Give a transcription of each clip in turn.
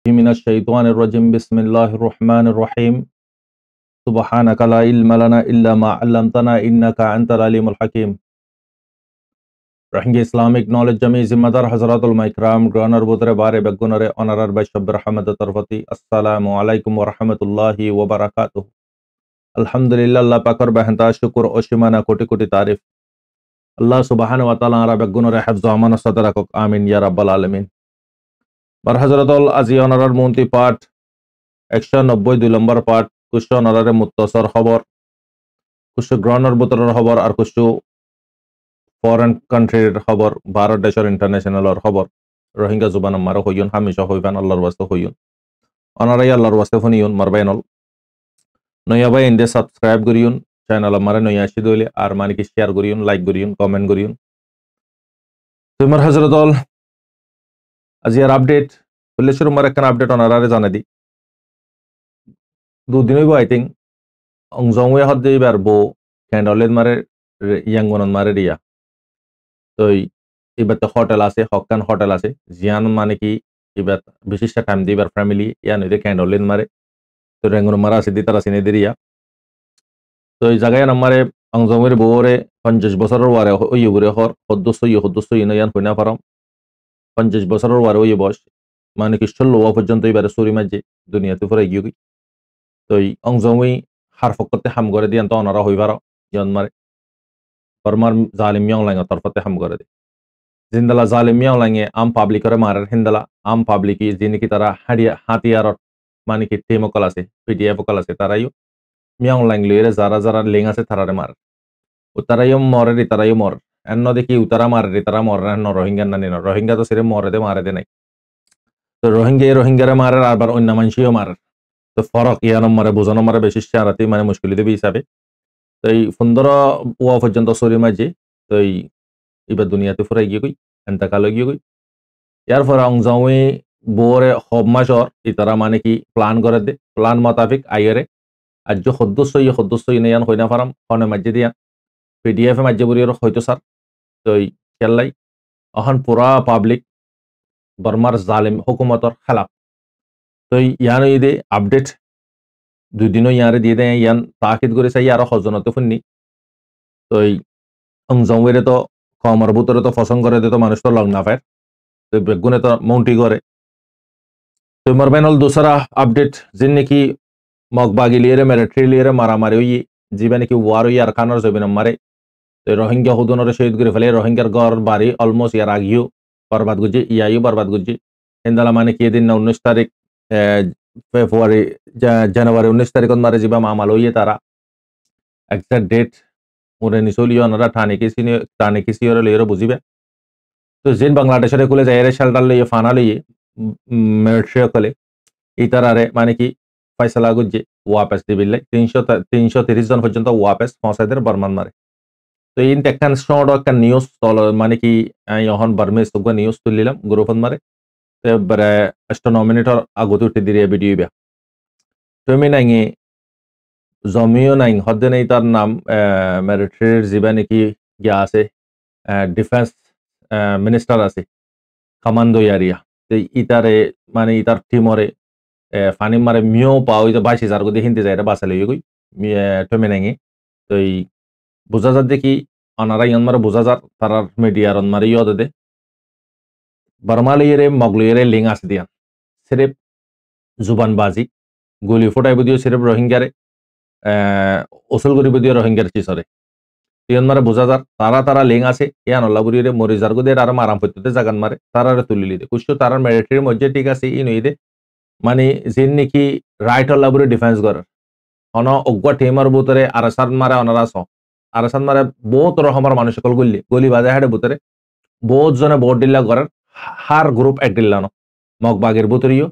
मिनश्शैतानिर्रजीम बिस्मिल्लाहिर्रहमानिर्रहीम सुब्हानका ला इल्मा लना इल्ला मा अल्लमतना इन्नका अंतल अलीमुल हकीम। रहिंगे इस्लामिक नॉलेज जमी जिम्मेदार हजरत उलमा इकराम ग्रानर बुतरे बारे बेगुनरे ऑनरर बैशब रहमत तरफती अस्सलामु अलैकुम व रहमतुल्लाहि व बरकातुहू। अल्हम्दुलिल्लाह अल्लाह पाकर बेहंता शुक्र ओशिमाना कोटि कोटि तारीफ अल्लाह सुब्हानहु व तआला रा बेगुनरे हिफ्ज अमान सदरक आमीन या रब्बल आलमीन। বার হজরতল আজি অনারার মন্ত্রী পাঠ 190 নম্বর পাঠ কুশ অনারারে মুত্তসর খবর কুশ গ্রহণের বুতরের খবর আর কুশ ফরেন কান্ট্রির খবর ভারত দেশের ইন্টারন্যাশনালের খবর রোহিঙ্গা জুবান মারো হইয়ুন হামেশা হইবেন আল্লাহর ওয়াস্তে হইয়ুন অনারাই আল্লাহর ওয়াস্তে ফনিয়ুন মারবাইনল নয়াবাই ইন্দে সাবস্ক্রাইব করিয়ুন চ্যানেল আমারে নয়া আসি দইলে আর মানে কি শেয়ার করিয়ুন লাইক করিয়ুন কমেন্ট করিয়ুন। তোমার হজরতল আজি আর আপডেট পুলিশের উমার একখান আপডেট অনারারে জানা দি দুদিন হইব আই থিঙ্ক অংজংয়ে হদ দিবার বো ক্যান্ডলের মারে ইয়াঙ্গনন মারে দিয়া তো এবার তো হোটেল আছে হকান হোটেল আছে জিয়ান মানে কি এবার বিশিষ্ট টাইম দিবার ফ্যামিলি ইয়া নইতে ক্যান্ডলের মারে তো রেঙ্গন মারা আছে দিতার আছে নেদের ইয়া তো এই জায়গায় আমারে অংজংয়ের বউরে 50 বছরের ওয়ারে ওই উরে হর সদস্য ইনয়ান হইনা পারম 50 বছরের ওয়ারে ওই বয়স মানে কি 16 পর্যন্ত এবারে সরি মাঝে দুনিয়াতে ফুরাই গিয়ে তো অংজংই হারফক করতে হাম করে দিয়ান তো অনারা হইবার জন মারে বর্মার জালিম মিয়াংলাং তরফতে হাম করে দি জিন্দালা জালিম মিয়াংলাঙে আম পাবলিকরে মারার হিন্দালা আম পাবলিকি যিনি কি তারা হাতিয়ার মানে কি টিমকল আছে পিডিএফ কল আছে তারাইও মিয়াংলাং লইরে যারা যারা লিং আছে তারারে মার ও তারাইও মরে তারাইও মর এন্ন দেখি উতারা মারে তারা মরে ন রোহিঙ্গা না নিন রোহিঙ্গা তো সিরে মরে দে নাই তো রোহিঙ্গারে মারে আবার অন্য মানুষও মারে তো ফরক ইয়ানো মারে বোঝানো মারে বেশি সারাতি মানে মুশকিল দেবে হিসাবে তো এই 15 ওয়া পর্যন্ত সরি মাঝে তো এবার দুনিয়াতে ফুরাই গিয়ে গই এন্তকাল গিয়ে গই ইয়ার পরে অংজংই বোরে হব মাসর ইতারা মানে কি প্ল্যান করে দে প্ল্যান মোতাবেক আইরে আজ সদস্য ইনায়ান হইনা ফারাম হনে মাঝে দিয়া পিডিএফ এ মাঝে বুড়ির হয়তো স্যার তো খেলাই এখন পুরা পাবলিক বর্মার জালিম হুকুমতর খেলাফ তো ইয়ান ঈদে আপডেট দুদিনও ইয়ারে দিয়ে দেয় ইয়ান তাকিদ করে চাই আরো সজনতে শুননি তো অংজংয়ের তো কমর ভিতরে তো ফসং করে দিত মানুষ তো লং না পায় তো বেগুনে তো মাউন্টি করে তো মরবেনল দোসরা আপডেট যিন নাকি মগবাগি লিয়ে মিলিটারি লিয়ে মারামারি হই যিবা নাকি ওয়ার হই আর খানোর জমিন মারে তো রোহিঙ্গা হুদনের শহীদ করে ফেলে রোহিঙ্গার ঘর বাড়ি অলমোস্ট ইয়ার আগিও বরবাদ গুজি ইয়াইও বরবাদ গুজি হিন্দালা মানে কি এদিন 19 তারিখ ফেব্রুয়ারি জানুয়ারি 19 তারিখত মারে যিবা মামাল হইয়ে তারা এক্সাক্ট ডেট ওরে নিচলিও ওনারা টানে কিসি ওরে লিয়ে বুঝিবে তো যেন বাংলাদেশের কুলে যাইরে শেল্টার লইয়ে ফানা লইয়ে মিলিটারি কলে ইতারারে মানে কি ফয়সালা গুজি ওয়াপস দিবিলে 330 জন পর্যন্ত ওয়াপস পৌঁছাইদের বর্মান মারে তো ইন টেকখান শর্ট একটা নিউজ মানে কি এখন বার্মিজ তো নিউজ তুলিলাম গ্রুপন মারে তো বরে 8 মিনিটর আগতে উঠে দিয়ে ভিডিও বে তুমি নাকি জমিও নাই হদ্দে নেই তার নাম মিলিটারির যিবা নাকি গিয়া আছে ডিফেন্স মিনিস্টার আছে কমান্ডো এরিয়া তো ইতারে মানে ইতার টিমরে ফানি মারে মিও পাও 22,000 গদি হিন্দি যায় বাসা লইয়ে গই তুমি নাকি তো বোঝা যার দেখি অনারা ইয়ান মারে বোঝা যার তারার মিডিয়ার মারে ইয় দে বর্মালিয়ে মগলিয়ে লিঙ্ক আছে দিয়া সিরেফ জুবানবাজি গুলি ফোটাইব দিও সিরেফ রোহিঙ্গারে ওসল করিব দিও রোহিঙ্গার চিসরে ইয়ান মারে বোঝা যার তারা লিঙ্ক আছে ইয়ান আল্লাহবুরিয়ে মরিজার গদের আর মারাম পদ্ধতিতে জাগান মারে তারারে তুলিলি দে কুছ তারার মিলিটারির মধ্যে ঠিক আছে ই নই দে মানে যিন নাকি রাইট আল্লাহবুরি ডিফেন্স করে অন অজ্ঞা টিমার ভিতরে আরসাদ মারে অনারা আরসাদ মারে বহুত রকমের মানুষ সকল গলি বাজে হাড়ে ভিতরে বহুত জনে ভোট দিল্লা করার হার গ্রুপ এক দিল্লানো মগবাগের ভিতরেও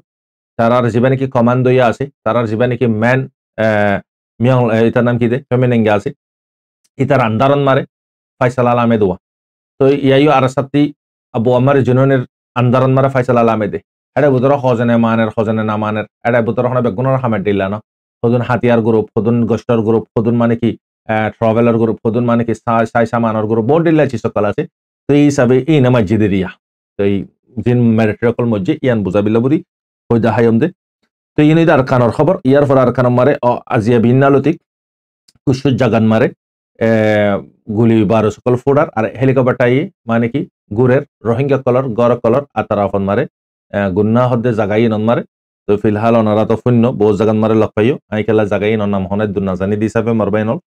তারার যিবা নাকি কমান্ডো ইয়া আছে তারার যিবা নাকি ম্যান মিয়াং এটার নাম কি দে ফেমিনেঙ্গে আছে ইতার আন্দারন মারে ফয়সাল আহমেদ ওয়া তো ইয়াইও আরসাতি আবু আমার জুননের আন্দারন মারে ফয়সাল আহমেদে এটা ভিতরে খজনে না মানের এটা ভিতরে হনে বেগুনের হামের দিল্লানো হদুন হাতিয়ার গ্রুপ হদুন গোষ্ঠর গ্রুপ হদুন মানে কি ট্রাভেলার গ্রুপ হদুন মানে কি সাই সামানোর গ্রুপ বহুত দিল্লা আছে সকল আছে তো এই হিসাবে এই না মসজিদের ইয়া তো এই জিন মিলিটারি কল মসজিদ ইয়ান বুঝাবিল্লা বুড়ি হইদা হাইম দে তো ইনি আর কানর খবর ইয়ার পর আর কানম মারে আজিয়া বিন্নালতিক কুসুর জাগান মারে গুলি বারো সকল ফোডার আর হেলিকপ্টার মানে কি গুরের রোহিঙ্গা কলর গড় কলর আর তারা ফোন মারে গুন্না হদ্দে জাগাই নন মারে তো ফিলহাল ওনারা তো শূন্য বহু জাগান মারে লগ পাইও আই খেলা জাগাই নন নাম হনে দুনা জানি দি হিসাবে মারবাই নল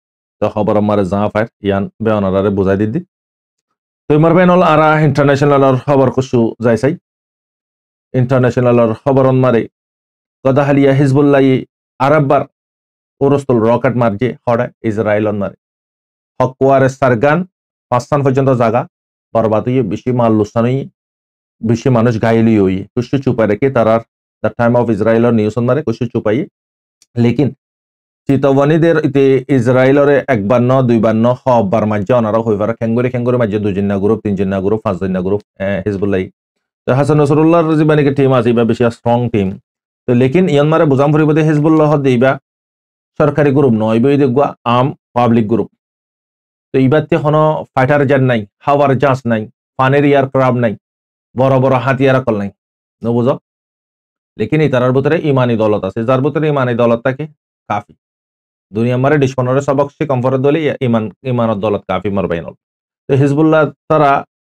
তো খবর মারে যা ফাইট ইয়ান বে ওনারারে বুঝাই দি তো মারবাই নল আর ইন্টারন্যাশনালর খবর কুসু যাই চাই ইন্টারন্যাশনালর খবর মারে গদাহালিয়া হিজবুল্লাহ আরববার ওরস্তল রকেট মারছে হড়ে ইসরায়েল মারে হকুয়ারে সারগান 5 স্থান পর্যন্ত জায়গা বরবাদ হয়ে বেশি মাল লুসান হয়ে বেশি মানুষ ঘাইল হয়ে কুছু চুপাই রেখে তারার দ্য টাইম অফ ইসরায়েলর নিউজ মারে কুছু চুপাই লেকিন চিতবনীদের ইতে ইসরায়েলর একবার ন দুইবার ন হবার মাঝে ওনারা হইবার খেঙ্গুরি মাঝে 2 জন্য গ্রুপ 3 জন্য গ্রুপ 5 জন্য গ্রুপ হিজবুল্লাহ তো হাসান নসরুল্লাহর যে বানিকে টিম আছে বা বেশি স্ট্রং টিম তো লেকিন ইয়ান মারে বুঝাম ফুরিব দে হিজবুল্লাহ দিবা সরকারি গ্রুপ নয় বই দেখবা আম পাবলিক গ্রুপ তো ইবাতে কোনো ফাইটার জেট নাই হাওয়ার জাহাজ নাই পানের এয়ারক্রাফট নাই বড় বড় হাতিয়ার কল নাই বুঝো লেকিন তারার ভিতরে ইমানি দলত আছে যার ভিতরে ইমানি দলত থাকে কাফি দুনিয়া মারে ডিসপনরে সবকসে কমফর্ট দলে ইমানত দলত কাফি মারবাইন তো হিজবুল্লাহ তারা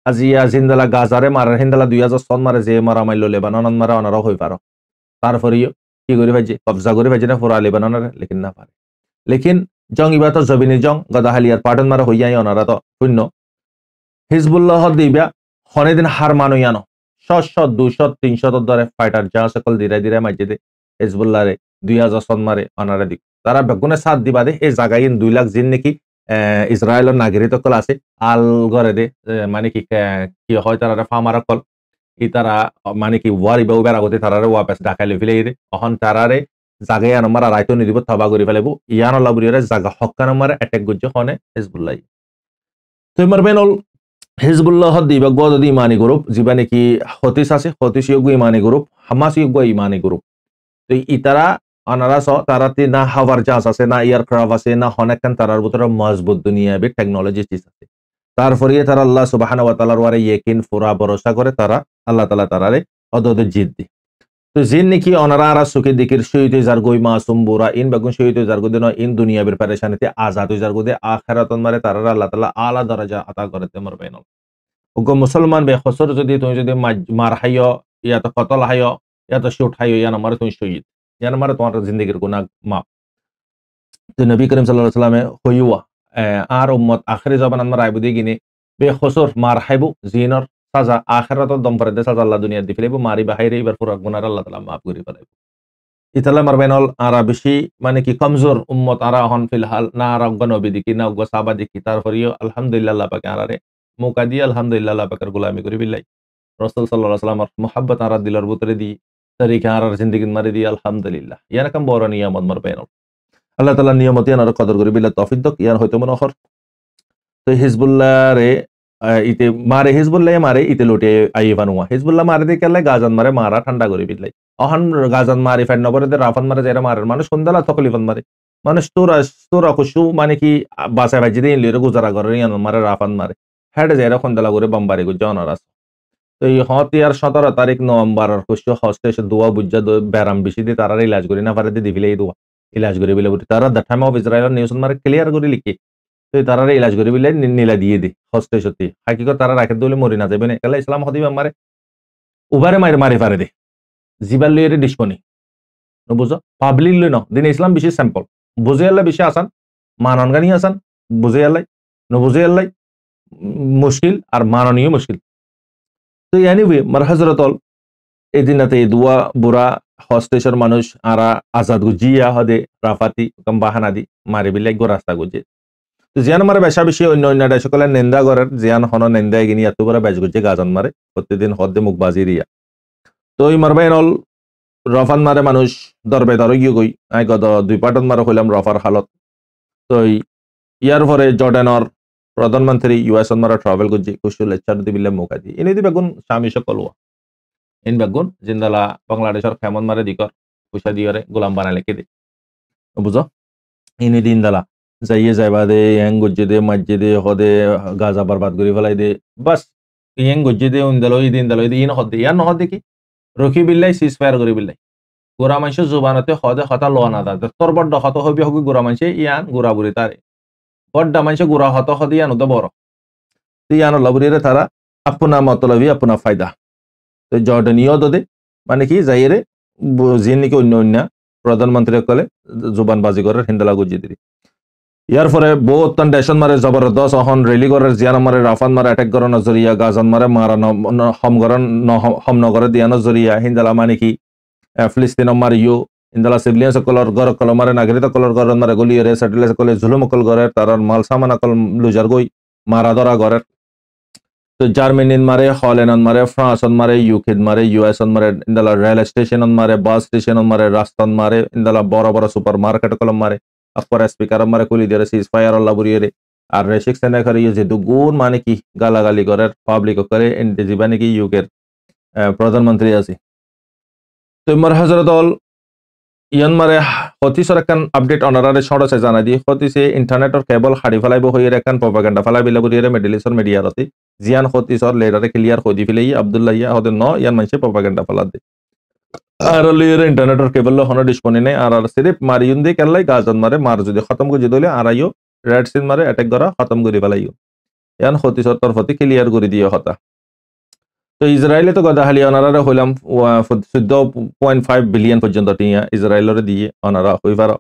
আজিয়া জিন্দালা গাজারে মারার হিন্দালা 2007 মারে যে মারা মাইল লেবানন মারা অনারা হই পারো তারপরে কি করে ভাইছে কবজা করে ভাইছে না পুরা লেবাননের লেকিন না পারে লেকিন জং ইবা তো জবিনী জং গদাহালিয়ার পাটন মারা হইয়াই ওনারা তো শূন্য হিজবুল্লাহ দিবা হনে দিন হার মানইয়ানো 100 200 300 ধরে ফাইটার যা সকল ধীরে ধীরে মাঝে হিজবুল্লাহ রে 2007 মারে ওনারা দিক তারা বেগুনে সাথ দিবা দে এই জায়গায় 2 লাখ জিন নাকি ইসরায়েলের নাগরিক কল আছে আল গরে দে মানে কি হয় তারা ফার্মার কল ই তারা মানে কি ওয়ারি বা উবের আগতে তারারে ওয়াপাস ঢাকাই লৈ ফেলে অহন তারারে জাগাই আনমার রাইতো নিদিব থবা কৰি ফেলাব ইয়ান লাবুরিয়ারে জাগা হক্কা নম্বরে অ্যাটাক গুজ্জ হনে হিজবুল্লাহ তো মারবেনল হিজবুল্লাহ দিবা গো যদি ইমানি গ্রুপ যিবা নাকি হতিস আছে হতিস ইয়োগ ইমানি গ্রুপ হামাস ইয়োগ ইমানি গ্রুপ তো ইতারা আনারা তারাতে না হাওয়ার জাহাজ আছে না এয়ারক্রাফট আছে না হনেকান তারার ভিতরে মজবুত দুনিয়াবি টেকনোলজি চিজ আছে তারপরে তারা আল্লাহ সুবহানাহু ওয়া তাআলার ওয়ারে ইয়াকিন পুরা ভরসা করে তারা আল্লাহ তাআলা তারারে অদদ জিত দি তো জিন নাকি অনারা আর সুখে দিকির শহীদ যার গই মাসুম বুরা ইন বেগুন শহীদ যার গদি ন ইন দুনিয়াবির পেরেশানিতে আজাদ যার গদি আখিরাতন মারে তারারে আল্লাহ তাআলা আলা দরজা আতা করতে মারবেন ওগো মুসলমান বে খসর যদি তুমি যদি মার হাইয় ইয়া তো কতল হাইয় ইয়া তো শুট হাইয় ইয়া নামারে তুমি শহীদ ইয়া নামারে তোমার জিন্দেগির গুনাহ মাফ তো নবী করিম সাল্লাল্লাহু আলাইহি ওয়াসাল্লামে হইয়া আর উম্মত আখিরি জবান আমরা আইবুদি গিনি বে খসর মার হাইবু জিনর সাজা আখিরাতত দম পরে দে সাজা আল্লাহ দুনিয়া দি ফেলেবো মারি বাহিরে এবার পুরো গুনাহ আল্লাহ তাআলা মাফ করি ফেলাইবো ইতালা মারবেনল আরা বেশি মানে কি কমজোর উম্মত আরা হন ফিলহাল না আর নবী দিকি না সাহাবা দিকি তারপরেও আলহামদুলিল্লাহ আল্লাহ পাকে আরারে মৌকা দিয়ে আলহামদুলিল্লাহ আল্লাহ পাকের গোলামি করি বিল্লাই রাসূল সাল্লাল্লাহু আলাইহি ওয়াসাল্লামের মুহাব্বত আরা দিলের ভিতরে দি তরিকা আরার জিন্দেগি মারি দি আলহামদুলিল্লাহ ইয়ান কাম বড় নিয়ামত মারবেনল আল্লাহ তাআলা নিয়ামত ইয়ান আর কদর করি বিল্লাহ তৌফিক দক ইয়ান হয়তো মনে হর তো হিজবুল্লাহ রে ইতে মারে হিজবুল্লাহ মারে ইতে লোটে আইবানুয়া হিজবুল্লাহ মারে দিয়ে কেলে গাজান মারে মারা ঠান্ডা করি বিল্লাই অহন গাজান মারি ফেন নবরে দে রাফান মারে যারা মারে মানুষ সন্দালা তকলিফান মারে মানুষ তোরা খুশু মানে কি বাসায় ভাজি দিয়ে লিরে গুজারা করে ইয়ান মারে রাফান মারে হেডে যারা সন্দালা করে বাম্বারি গুজ অনারাস তো এই হতিয়ার 17 তারিখ নভেম্বর খুশু হস্টেশ দোয়া বুজ্জা ব্যারাম বেশি দিয়ে তারা ইলাজ করি না পারে দিয়ে দিবিলেই দোয়া ইলাজ করি বিলে তারা the time of Israel news মারে ক্লিয়ার করে লিখি তো তারারে ইলাজ করে বিলে নীলা দিয়ে দি হস্তে সত্যি হাকিকত তারা রাখে দলে মরি না যাবে না কালে ইসলাম হদিবা মারে উবারে মারি মারি পারে দে জিবাল লইরে ডিসকনি বুঝো পাবলিক লই ন দিন ইসলাম বেশি স্যাম্পল বুঝে আল্লাহ বেশি আসান মানন গানি আসান বুঝে আল্লাহ বুঝে আল্লাহ মুশকিল আর মাননীয় মুশকিল তো এনিওয়ে মার হযরতল এই দিনাতে দুয়া বুরা হস্টেশর মানুষ আরা আজাদ গুজিয়া হদে রাফাতি কম বাহানা দি মারি বিলে গো রাস্তা গুজে তো জিয়ান মারে বেশা বেশি অন্য অন্য সকলে নিন্দা করার জিয়ান হন নিন্দায় গিনি এত বড় বেশ গুজে গাজন মারে প্রতিদিন হদ্দে মুখ বাজি রিয়া তো ওই মারবাইনল রফান মারে মানুষ দরবে দর গিয়ে গই আই গত 2 পাটন মারে হইলাম রফার হালত তো ইয়ার পরে জর্ডানর প্রধানমন্ত্রী ইউএস মারা ট্রাভেল করছে কুশল লেকচার দিবিলে মুখা দি ইনি দি বেগুন স্বামী সকল ইন বেগুন জিন্দালা বাংলাদেশের খেমন মারে দিকর পয়সা দিয়রে গোলাম বানালে কে দে বুঝো ইনি দিনদালা যাইয়ে যাইবা দে ইয়াং গজ্জে দে মাজ্জে দে হদে গাজা বরবাদ করি ফেলাই দে বাস ইয়াং গজ্জে দে উন দালো দিন দালো ইন হদে ইয়ান হদে কি রকি বিল্লাই সিজ ফায়ার করি বিল্লাই গোড়া মানুষের জোবানতে হদে হতা লোয়া না দা তোর বড্ড হত হবি হবি গোড়া মানুষে ইয়ান গোড়া বুড়ি তারে বড্ডা মানুষে গোড়া হত হদি ইয়ান তো বড় ইয়ান লাবুরিরে তারা আপনা মতলবি আপনা ফায়দা তো জর্ডানীয় দে মানে কি যাইরে যিনি নাকি অন্য অন্য প্রধানমন্ত্রী কলে জোবানবাজি করে হিন্দলা গুজি দিদি ইয়ার ফলে বহুত দেশন মারে জবরদস্ত অহন রেলি করে জিয়ান মারে রাফান মারে অ্যাটাক করার নজরিয়া গাজান মারে মারা হম গরন হম নগরে দিয়া নজরিয়া হিন্দালা মানে কি ফিলিস্তিন মারে ইউ হিন্দালা সিভিলিয়ান সকলর গর কল মারে নাগরিক কলর গর মারে গলি রে সেটেল সকলে জুলুম কল গরে তার মাল সামান কল লুজার গই মারা ধরা গরে তো জার্মানিন মারে হল্যান্ড মারে ফ্রান্স মারে ইউকে মারে ইউএস মারে ইন্দালা রেল স্টেশন মারে বাস স্টেশন মারে রাস্তান মারে ইন্দালা বড় বড় সুপার মার্কেট কলম মারে আকবর স্পিকার মারে কুলি দিয়ে সিজ ফায়ার আল্লাহ বুড়িয়ে আর রেশিক সেনা করে যে দুগুণ মানে কি গালাগালি করে পাবলিক করে এনতে জীবানে কি ইউকের প্রধানমন্ত্রী আছে তো মার হজরত অল ইয়ান মারে হতিসর একখান আপডেট অনারারে সড়ছে জানা দিয়ে হতিসে ইন্টারনেটর কেবল হাড়ি ফেলাইব হয়ে একখান প্রপাগান্ডা ফেলাই বিলা বুড়িয়ে মিডল ইস্টর মিডিয়ারতে জিয়ান হতিসর লেডারে ক্লিয়ার হদি ফেলে আব্দুল্লাহ ইয়া হদে ন ইয়ান মানুষে প্রপাগান্ডা ফেলা দে আর লিয়ের ইন্টারনেটর কেবল হনো ডিসপনি নেই আর সিরিফ মারিউন দিয়ে কেলাই গাজন মারে মার যদি খতম করে দিলে আর আইও রেড সিন মারে অ্যাটাক করা খতম করে ফেলাইও ইয়ান হতিসর তরফতি ক্লিয়ার করে দিয়ে হতা তো ইসরায়েলে তো গদা হালি অনারা হইলাম 14.5 বিলিয়ন পর্যন্ত টিয়া ইসরায়েলের দিয়ে অনারা হই পার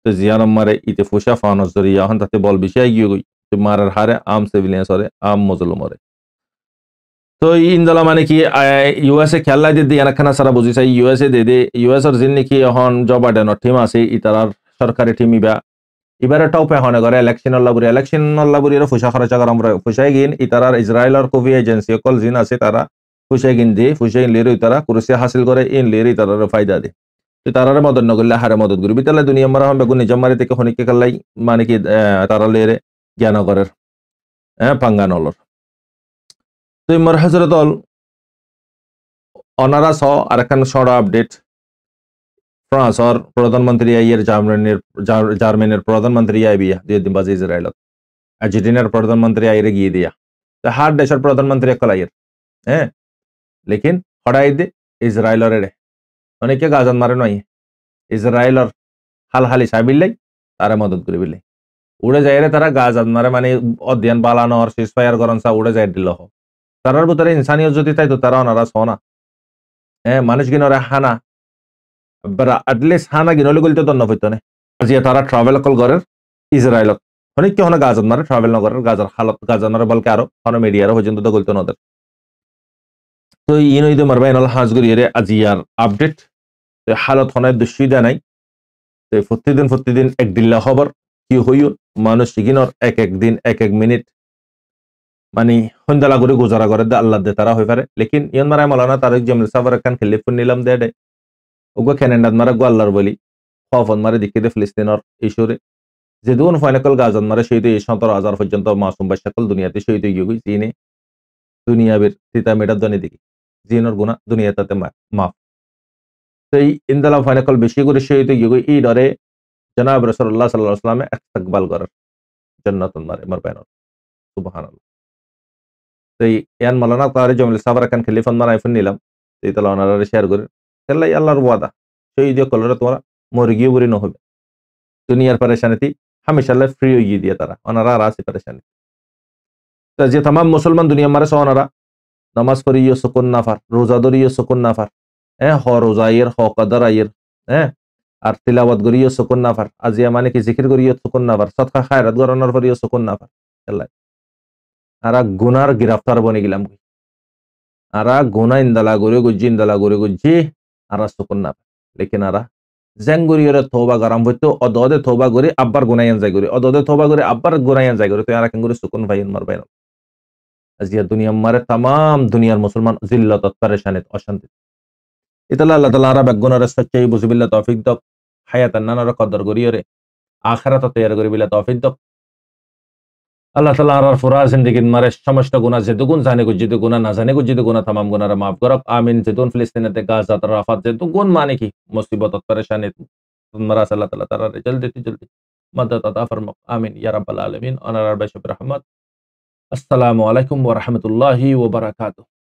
তো জিয়ান মারে ইতে ফুসা ফানস জরিয়া হন তাতে বল বিষয় গিয়ে গই তো মারার হারে আম সিভিলিয়ান্স হরে আম মুসলমানরে তো ইন্দলা মানে কি ইউএসএ খেলা দিয়ে দিয়ে এখানে সারা বুঝি চাই ইউএসএ দে ইউএসএর যিনি নাকি এখন জো বাইডেনের টিম আছে ইতারার সরকারি টিম এবারে টপে হনে করে ইলেকশন লাবুরি ফুসা খরচা করা আমরা ফুসাই গিন ইতারার ইসরায়েলের কবি এজেন্সি কল জিন আছে তারা ফুসাই গিন দিয়ে ফুসাই লিরে তারা কুরসি হাসিল করে ইন লিরে তারার ফায়দা দে তো তারারে মদত নগরলে হারে মদত করি বিতালে দুনিয়া মারা হবে গুণ নিজম মারি থেকে হনিকে কালাই মানে কি তারা লিরে জ্ঞান করার পাঙ্গানলর তো মর হজরত অল অনারা স আরেকখান সড়া আপডেট ফ্রান্সর প্রধানমন্ত্রী আইয়ের জার্মানির প্রধানমন্ত্রী আই বিয়া দুই দিন বাজে ইসরায়েলত আর্জেন্টিনার প্রধানমন্ত্রী আইরে গিয়ে দিয়া তো হার দেশের প্রধানমন্ত্রী একল আইয়ের হ্যাঁ লেকিন হড়াই দে ইসরায়েলর রে অনেকে গাজন মারে নয় ইসরায়েলর হাল হালি সাবিল্লাই তারা মদত করে বিল্লাই উড়ে যায় রে তারা গাজন মারে মানে অধ্যয়ন বালানোর সিজ ফায়ার করন সা উড়ে যায় দিল তারার ভিতরে ইনসানিয়ত যদি তাই তো তারা ওনারা সোনা হ্যাঁ মানুষ গিনরে হানা আটলিস্ট হানা গিনলে গলতে দন্ন হইতো না যে তারা ট্রাভেল কল করে ইসরায়েলত অনেক কি হনে গাজন মারে ট্রাভেল নগরের গাজার হালত গাজন মারে বলকে আরো হনে মিডিয়ারও পর্যন্ত তো গলতো নদের তো ইন হইতে মারবাই নল হাজগুরি রে আজিয়ার আপডেট তো হালত হনে দুশ্চিদা নাই তো প্রতিদিন এক দিল্লা খবর কি হইও মানুষ গিনর এক দিন এক মিনিট মানে সন্ধ্যালা করে গুজারা করে দে আল্লাহ দে তারা হয়ে পারে লেকিন ইয়ন মারা মালানা তারিক জমিল সাফার খান খেলে ফোন নিলাম দে ওগো খেনেন্ডাত মারা গো আল্লাহর বলি খফন মারে দিকে দে ফিলিস্তিনের ইস্যুরে যে দুন ফাইনাকল গাজন মারে সেই তো 17,000 পর্যন্ত মাসুম বাশাকল দুনিয়াতে সেই তো গিয়ে জিনে দুনিয়াবের তিতা মেটার দনি দিকে জিনের গুনাহ দুনিয়াতে মাফ সেই ইনদালা ফাইনাকল বেশি করে সেই তো গিয়ে এই ডরে জনাব রাসূলুল্লাহ সাল্লাল্লাহু আলাইহি ওয়াসাল্লাম ইস্তেকবাল করার জান্নাতুন মারে মার বাইন সুবহানাল্লাহ তো ইয়ান মালানা কারে জমিল সাফার খান খেলে ফোন মারা আইফোন নিলাম এই তালা ওনারা শেয়ার করে তাহলে আল্লাহর ওয়াদা সেই দিয়ে কলরে তোমরা মরে গিয়ে বুড়ি নহবে দুনিয়ার পরেশানিতে হামেশাল্লাহ ফ্রি হয়ে গিয়ে দিয়ে তারা ওনারা আর আছে পরেশানি তো যে তাম মুসলমান দুনিয়া মারে ওনারা নামাজ পড়িও সুকুন নাফার রোজা ধরিও সুকুন নাফার হ্যাঁ হ রোজা আইয়ের হ কদর আইয়ের হ্যাঁ আর তিলাওয়াত করিও সুকুন নাফার আজিয়া মানে কি জিকির করিও সুকুন নাফার সদকা খায়রাত গরানোর পরিও সুকুন নাফার আল্লাহ আরা গুনার গ্রেফতার বনে গেলাম আরা গুনা ইন্দালা করে গুজি আরা সুকুন না লেকিন আরা জেঙ্গুরিয়রে থোবা গরম হইতো অদদে থোবা করে আব্বার গুনায়ান যাই করে অদদে থোবা করে আব্বার গুনায়ান যাই করে তো আরা কেন করে সুকুন ভাই মার বাইন আজিয়া দুনিয়া মারে तमाम দুনিয়ার মুসলমান জিল্লাত পরেশানিত অশান্তি ইতালা আল্লাহ তাআলা আরা বেগুনারে সচ্চাই বুঝবিল্লাহ তৌফিক দক হায়াতান নানার কদর করিয়রে আখিরাত তৈয়ার করিবিল্লাহ তৌফিক দক আল্লাহ তাআলা আর ফুরা জিন্দেগির মারে সমস্ত গুনাহ যে দুগুণ জানে গো জিদু গুনাহ না জানে গো জিদু গুনাহ तमाम গুনাহরা maaf করক আমিন যেতুন ফিলিস্তিনেতে গাজা রাফাত যে দুগুণ মানে কি মুসিবত পরেশানি তোমরা আল্লাহ তাআলা তারা জলদি মদদ আতা ফরমাক আমিন ইয়া রাব্বাল আলামিন অনার বাইশ রহমত আসসালামু আলাইকুম ওয়া রাহমাতুল্লাহি ওয়া বারাকাতুহু